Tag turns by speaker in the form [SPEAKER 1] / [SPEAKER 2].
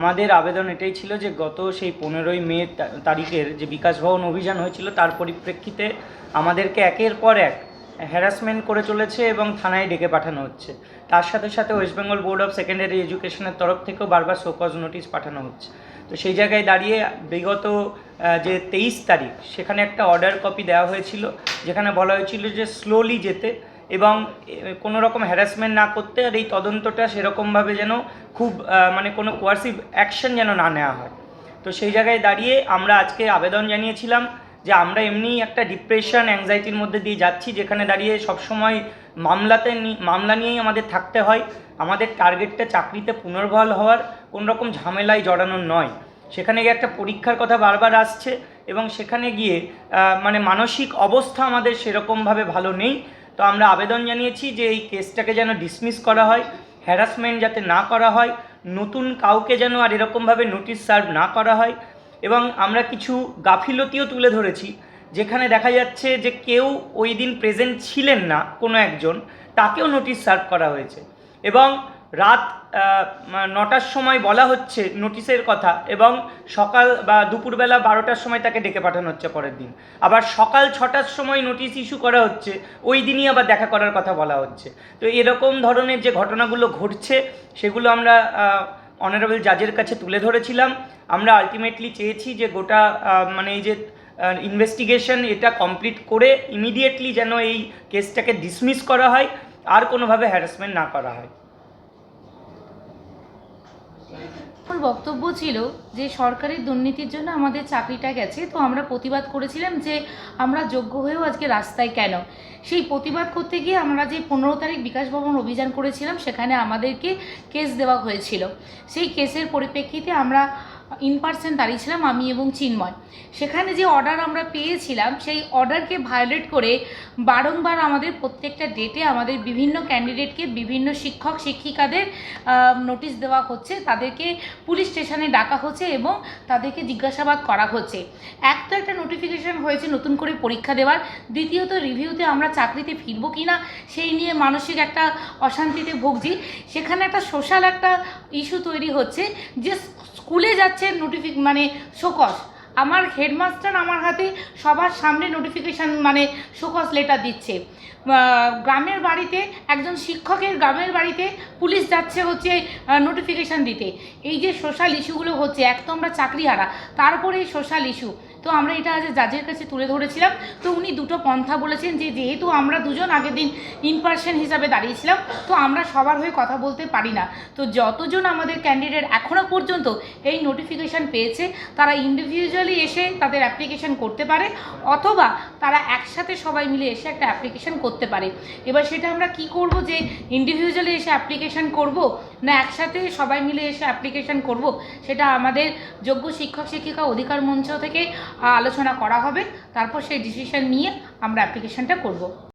[SPEAKER 1] আমাদের আবেদন এটাই ছিল যে গত সেই 15ই মে তারিখের যে বিকাশ ভবন অভিযান হয়েছিল তার পরিপ্রেক্ষিতে আমাদেরকে একের পর এক হ্যারাসমেন্ট করে চলেছে এবং থানায় ডেকে পাঠানো হচ্ছে। তার সাথে সাথে West Bengal board of secondary এডুকেশনের তরফ থেকেও বারবার শোকজ নোটিশ পাঠানো হচ্ছে। তো সেই জায়গায় দাঁড়িয়ে বিগত যে 23 তারিখ সেখানে একটা অর্ডার কপি দেওয়া হয়েছিল, যেখানে বলা হয়েছিল যে স্লোলি যেতে এবং কোনো রকম হ্যারাসমেন্ট না করতে, আর এই তদন্তটা সেরকমভাবে যেন খুব মানে কোনো কোয়ার্সিভ অ্যাকশন যেন না নেওয়া হয়। তো সেই জায়গায় দাঁড়িয়ে আমরা আজকে আবেদন জানিয়েছিলাম যে আমরা এমনিই একটা ডিপ্রেশন অ্যাংজাইটির মধ্যে দিয়ে যাচ্ছি, যেখানে দাঁড়িয়ে সবসময় মামলা নিয়েই আমাদের থাকতে হয়। আমাদের টার্গেটটা চাকরিতে পুনর্বহাল হওয়ার, কোনোরকম ঝামেলায় জড়ানোর নয়। সেখানে গিয়ে একটা পরীক্ষার কথা বারবার আসছে এবং সেখানে গিয়ে মানে মানসিক অবস্থা আমাদের সেরকমভাবে ভালো নেই। তো আমরা আবেদন জানিয়েছি যে এই কেসটাকে যেন ডিসমিস করা হয়, হ্যারাসমেন্ট যাতে না করা হয়, নতুন কাউকে যেন আর এরকমভাবে নোটিশ সার্ভ না করা হয়। এবং আমরা কিছু গাফিলতিও তুলে ধরেছি, যেখানে দেখা যাচ্ছে যে কেউ ওই দিন প্রেজেন্ট ছিলেন না, কোনো একজন, তাকেও নোটিশ সার্ভ করা হয়েছে এবং রাত 9টার সময় বলা হচ্ছে নোটিশের কথা এবং সকাল বা দুপুরবেলা 12টার সময় তাকে ডেকে পাঠানো হচ্ছে পরের দিন। আবার সকাল 6টার সময় নোটিশ ইস্যু করা হচ্ছে, ওই দিনই আবার দেখা করার কথা বলা হচ্ছে। তো এরকম ধরনের যে ঘটনাগুলো ঘটছে সেগুলো আমরা অনারেবল জাজের কাছে তুলে ধরেছিলাম। আমরা আলটিমেটলি চেয়েছি যে গোটা মানে এই যে ইনভেস্টিগেশন এটা কমপ্লিট করে ইমিডিয়েটলি যেন এই কেসটাকে ডিসমিস করা হয়, আর কোনোভাবে হ্যারাসমেন্ট না করা হয়।
[SPEAKER 2] বক্তব্য ছিল যে সরকারি দুর্নীতির জন্য আমাদের চাকরিটা গেছে, তো আমরা প্রতিবাদ করেছিলাম যে আমরা যোগ্য হয়েও আজকে রাস্তায় কেন। সেই প্রতিবাদ করতে গিয়ে আমরা যে 15 তারিখ বিকাশ ভবন অভিযান করেছিলাম সেখানে আমাদেরকে কেস দেওয়া হয়েছিল। সেই কেসের পরিপ্রেক্ষিতে আমরা ইন পার্সন দাঁড়িয়েছিলাম, আমি এবং চিন্ময়। সেখানে যে অর্ডার আমরা পেয়েছিলাম সেই অর্ডারকে ভায়োলেট করে বারংবার আমাদের প্রত্যেকটা ডেটে আমাদের বিভিন্ন ক্যান্ডিডেটকে বিভিন্ন শিক্ষক শিক্ষিকাদের নোটিশ দেওয়া হচ্ছে, তাদেরকে পুলিশ স্টেশনে ডাকা হচ্ছে এবং তাদেরকে জিজ্ঞাসাবাদ করা হচ্ছে। এক তো একটা নোটিফিকেশান হয়েছে নতুন করে পরীক্ষা দেওয়ার, দ্বিতীয়ত রিভিউতে আমরা চাকরিতে ফিরবো কি না সেই নিয়ে মানসিক একটা অশান্তিতে ভুগছি। সেখানে একটা সোশ্যাল একটা ইস্যু তৈরি হচ্ছে যে স্কুলে যাচ্ছে মানে শোকজ, আমার হেডমাস্টার আমার হাতে সবার সামনে নোটিফিকেশান মানে শোকজ লেটার দিচ্ছে। গ্রামের বাড়িতে একজন শিক্ষকের গ্রামের বাড়িতে পুলিশ যাচ্ছে হচ্ছে নোটিফিকেশান দিতে। এই যে সোশ্যাল ইস্যুগুলো হচ্ছে, এক তো আমরা চাকরিহারা, তারপরে এই সোশ্যাল ইস্যু। তো আমরা এটা আজ জাজের কাছে তুলে ধরেছিলাম। তো উনি দুটো পন্থা বলেছেন যে যেহেতু আমরা দুজন আগের দিন ইন পার্সন হিসাবে দাঁড়িয়েছিলাম, তো আমরা সবার হয়ে কথা বলতে পারি না। তো যতজন আমাদের ক্যান্ডিডেট এখনও পর্যন্ত এই নোটিফিকেশান পেয়েছে তারা ইন্ডিভিজুয়ালি এসে তাদের অ্যাপ্লিকেশান করতে পারে, অথবা তারা একসাথে সবাই মিলে এসে একটা অ্যাপ্লিকেশান করতে পারে। এবার সেটা আমরা কি করব, যে ইন্ডিভিজুয়ালি এসে অ্যাপ্লিকেশান করব না একসাথে সবাই মিলে এসে অ্যাপ্লিকেশান করব, সেটা আমাদের যোগ্য শিক্ষক শিক্ষিকা অধিকার মঞ্চ থেকে আলোচনা করা হবে। তারপর সেই ডিসিশন নিয়ে আমরা অ্যাপ্লিকেশানটা করব।